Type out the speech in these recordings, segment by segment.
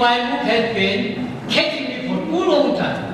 Tipaimukh has been catching me for too long time.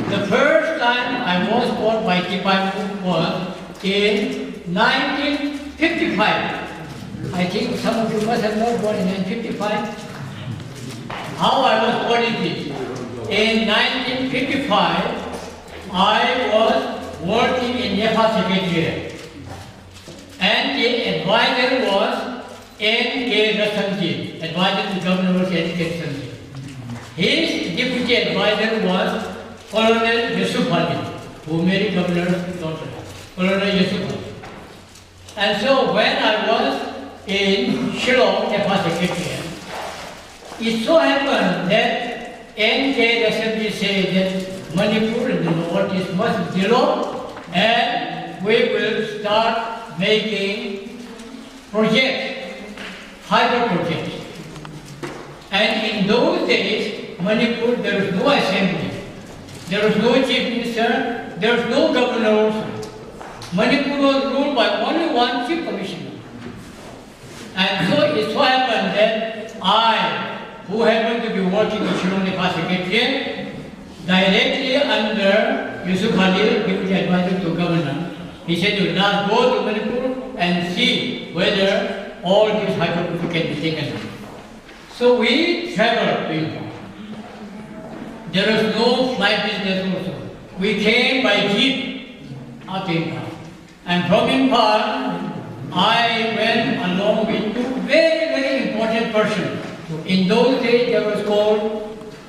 The first time I was caught by Tipaimukh was in 1955. I think some of you must have known born in 1955. How I was caught in this. In 1955, I was working in Nepal Secretariat. And the advisor was N.K. Rasanji, advisor to Governor of Education. His deputy advisor was Colonel Yusuf Ali, who married Governor's daughter, Colonel Yusuf Ali. And so when I was in Shillong, Nepal Secretariat, it so happened that N.K. Rasanji said that Manipur in the north is much below, and we will start making projects, hydro projects. And in those days, Manipur, there was no assembly, there was no chief minister, there was no governor also. Manipur was ruled by only one chief commissioner. And so it so happened that I, who happened to be working in Shillong Nepal Secretariat, directly under Yusuf Ali, deputy advisor to governor, he said, "You now go to Manipur and see whether all these hydro projects can be taken." So we traveled to Impal. There was no flight business also. We came by jeep out to Impal. And from Impal, I went along with two very, very important persons. In those days, there was called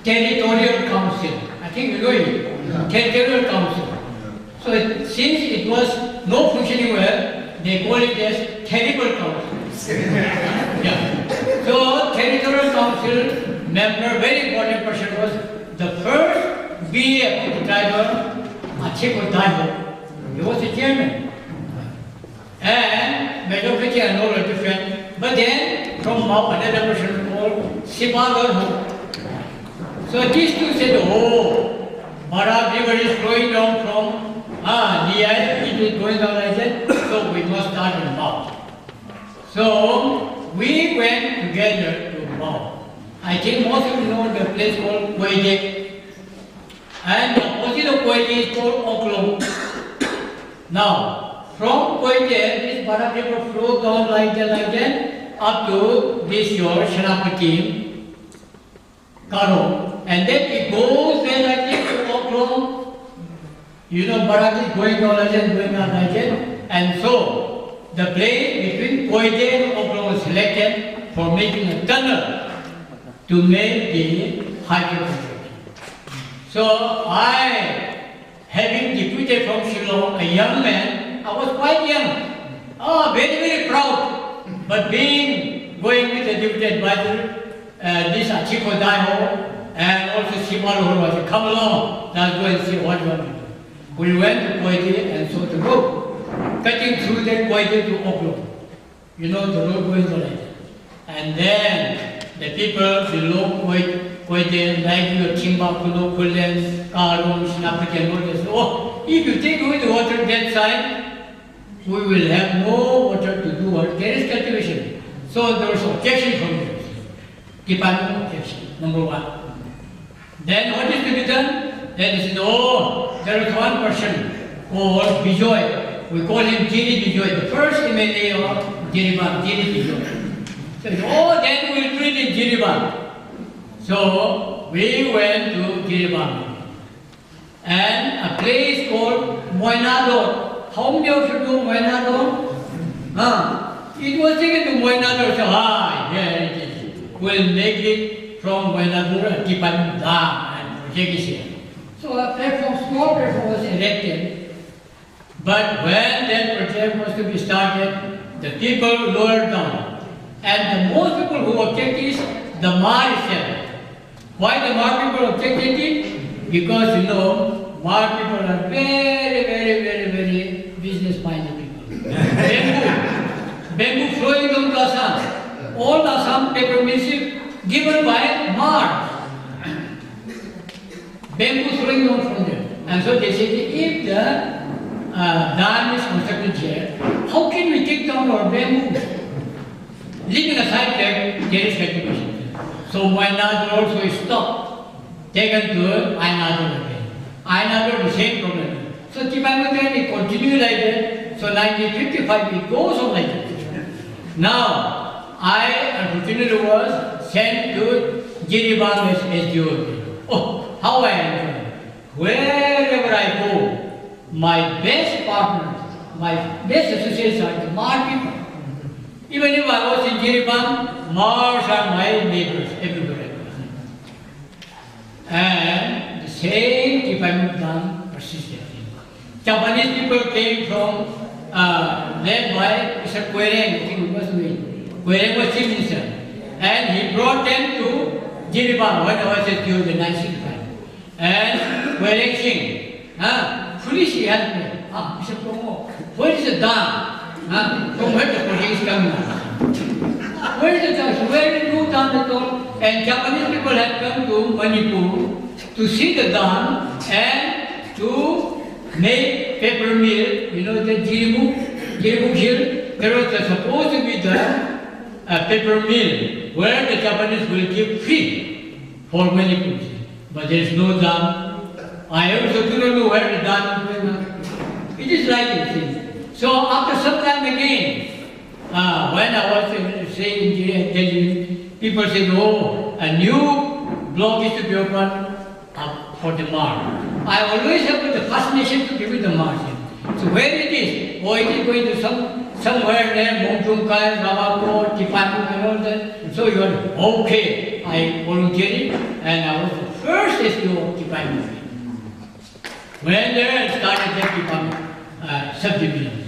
Territorial Council. I think you know it. Yeah. Territorial Council. So since it was not functioning well, they call it as Terrible Council. Yeah. So Territorial Council member, very important person, was the first BA of the driver, Achiko Daiho. He was the chairman. And majority and all are different. But then from another person called Sipagarho. So these two said, "Oh, Barak river is flowing down from the ice, it is going down like that, so we must start in Mao." So we went together to Mao. I think most of you know the place called Koide. And the opposite of Koide is called Oklong. Now, from Koide, this Barak river flows down like that, up to this your Shanapati, Karo. And then it goes there like this to Oklong. You know, Barak is going down like that, going down like that. And so, the place between Koide and Oklong was selected for making a tunnel to make the hydro project. So, I, having deputed from Shillong, a young man, I was quite young, very, very proud. But going with the deputy advisor, this Achiko Daiho, and also Sipagarho was, "Come along, let's go and see what you want to do." We went to Koide and saw the road, cutting through that Koide to Oklong. You know, the road going like that. And then the people below Koide, like your Timbakulo, Kulen, Karong, Shinapati, and all this, "Oh, if you take away the water that side, we will have no water to do our terrace cultivation." So there was objection from them. Tipaimukh objection, number one. Then what is to be done? Then he said, "Oh, there is one person called Bijoy. We call him Giri Bijoy, the first MLA of Jiribam, Giri Bijoy." So he said, "Oh, then we will treat it Jiribam." So we went to Jiribam. And a place called Moinador. How many of you know Moinador? It was taken to Moinador, so here it is. We'll make it from Moinador and Tipaimukh Dam and project is here. So a platform, small platform was erected. But when that project was to be started, the people lowered down. And the most people who objected is the Mar itself. Why the Mar people objected it? Because you know, Mar people are very, very, very, very business-minded people. Bamboo flowing down to Assam. All Assam paper mills given by Mars. Bamboo flowing down from there. And so they said, if the dam is constructed here, how can we take down our bamboo? Leaving aside that there is cultivation. So Wayanadu also stopped, taken to Wayanadu again. Wayanadu, the same problem. So Tipaimukh it continued like that. So 1955 it goes on like that. Now, I unfortunately was sent to Jiribam as SDO. Oh, how I enjoy. Wherever I go, my best partners, my best associates are the Mar people. Even if I was in Jiribam, Mars are my neighbors everywhere. And the same Tipaimukh done persisted. Japanese people came from, led by Mr. Kwereng, I think it was me. Kwereng was chief minister. And he brought them to Jiribam when I was at the 1965. And Kwereng Singh, police helped me. Mr. K.Prongo, where is the dam? From where the police is coming? Where is the dam? Where is no dam at all? And Japanese people had come to Manipur to see the dam and to make paper mill, you know, the Tipaimukh hill. There was supposed to be the paper mill where the Japanese will give free for Manipur. But there is no dam. I also do not know where the dam is. It is like this. So after some time again, when I was saying in Delhi, people said, oh, a new block is to be opened for the Mars. I always have the fascination to give it the Mars. So where it is? Oh, it is going to somewhere near Mongchungkai, Ravako, Tipaimukh and all that. So you are okay. I volunteered and I was the first SDO of Tipaimukh. When there I started the Tipaimukh Sub-Division.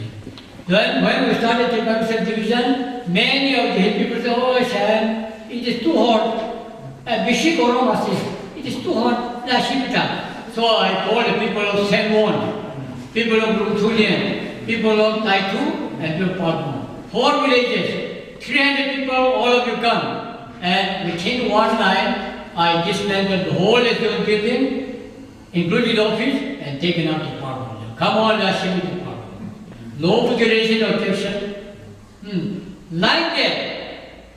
Then when we started Tipaimukh Sub-Division, many of the hill people said, oh Shan, it is too hot. Bishi Goroma says, it is too hot. So I called the people of Senwon, people of Lungtulian, people of Taitu, and people of Padma. 4 villages, 300 people, all of you come. And within one night, I dismantled the whole SDO building, including the office, and taken out the Parliament. Come on, let's see the Parliament. Nobody raised an objection. Like that,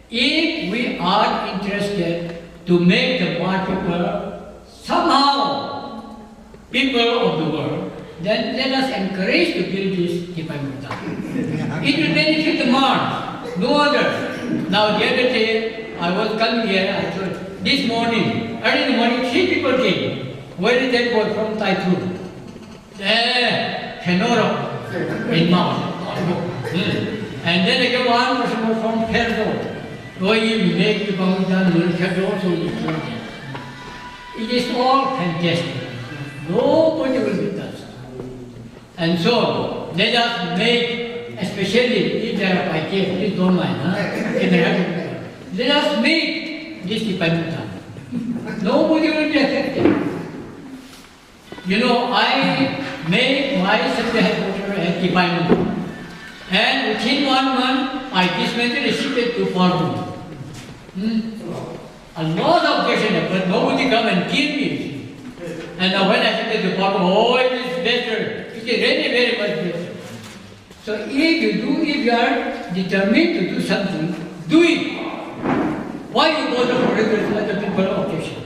if we are interested to make the Mar people somehow people of the world, then let us encourage to build this Tipaimukh Dam. It will benefit the Mars, no other. Now the other day, I was coming here, I thought, this morning, early in the morning, 3 people came. Where did they go? From Taitu. There, Kenora, in Mount. And then again, one person was from Perdo. Going in, make the Bangladesh, will also it is all fantastic. Nobody will be touched. And so, let us make, especially if there are ideas, please don't mind, let us make this Tipaimukh Dam. Nobody will be affected. You know, I made my sector headquarters at Tipaimukh. And within 1 month, I dismantled the ship to Portland. A lot of questions, but nobody come and kill me. And now when I said to Portland, oh, it is better. It is really very much better. So if you are determined to do something, do it. Why you bother for other people objection?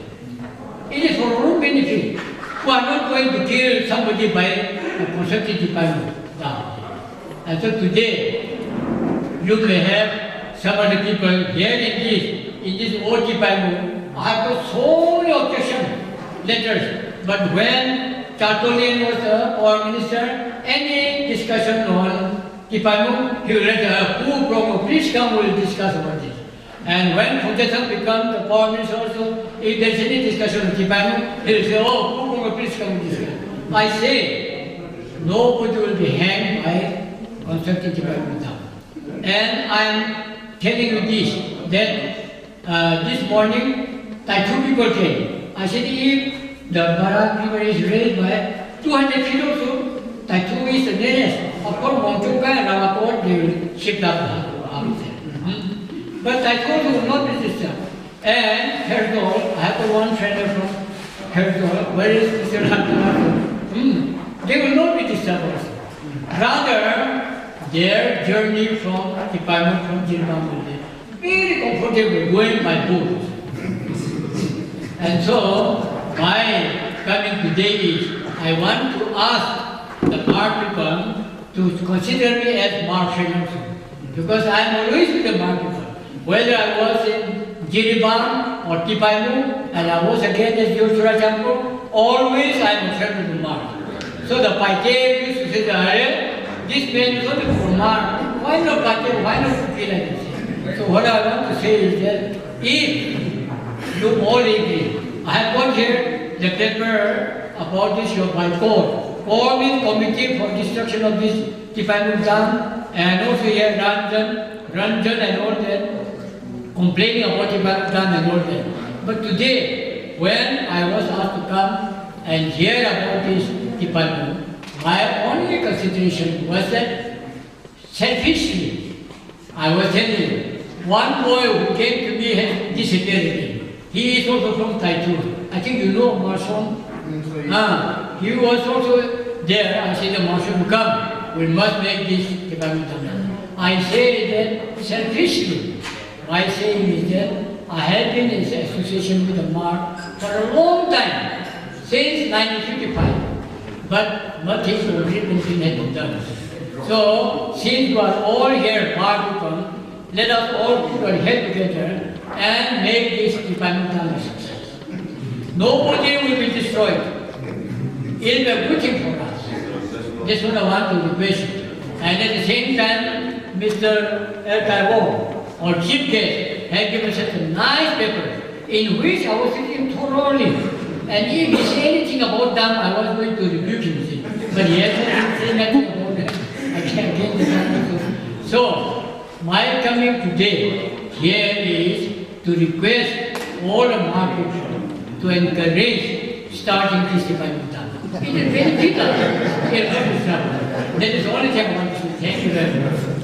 It is for our own benefit. We are not going to kill somebody by constructing Tipaimukh Dam. And so today, you may have some of the people here in this old Tipaimukh. I have got so many objection letters. But when Chartolian was the Power Minister, any discussion on Tipaimukh, he will let K.Prongo, please come, we will discuss about this. And when Phunjasang becomes the Power Minister also, if there is any discussion on Tipaimukh, he will say, oh, K.Prongo, please come and discuss. I say, nobody will be hanged by constructing Tipaimukh Dam. And I am telling you this, that this morning, Taitu people came. I said, if the Barak river is raised by 200 feet or so, Taitu is the nearest. Of course, Mongchungkai and Ravako, they will shift up But Taitu will not be disturbed. And Herdol, I have one friend from Herdol, where is Mr. Hantanato? They will not be disturbed also. Rather, their journey from Tipaimukh, from Jiribam will be very comfortable going by boat. And so, my coming today is, I want to ask the Mar people to consider me as Marshal also. Because I am always with the Mar people. Whether I was in Jiribam or Tipaimukh, and I was again as Yoshura Jampo, always I am a friend of the Mar. So the Paite used to say, this man is only for Mar. Why not Paite? Why not feel like this? So what I want to say is that if you all agree, I have got here the paper about this by call. Call means Committee for Destruction of this Tipaimukh Dam, and also here Ranjan and all that, complaining about Tipaimukh Dam and all that. But today, when I was asked to come and hear about this Tipaimukh, my only consideration was that selfishly, I was telling you, one boy who came to me has disappeared again. He is also from Taichung. I think you know Marshal. He was also there. I said, the Marshal will come. We must make this Tipaimukh Dam. I say that selfishly. My saying is that I have been in association with the Mar for a long time, since 1955. But nothing has been done. So, since you are all here, Mar people, let us all help together and make this Tipaimukh Dam a success. Nobody will be destroyed. It will be a good thing for us. That's what I want to request. And at the same time, Mr. L. or chief guest had given such a nice paper in which I was thinking thoroughly. And if he said anything about them, I was going to rebuke him. But he hasn't said nothing about that. I can't get the time. So, my coming today here is to request all the Mar people to encourage starting this Tipaimukh Dam. It is very vital. That is the only thing I want to say. Thank you very much.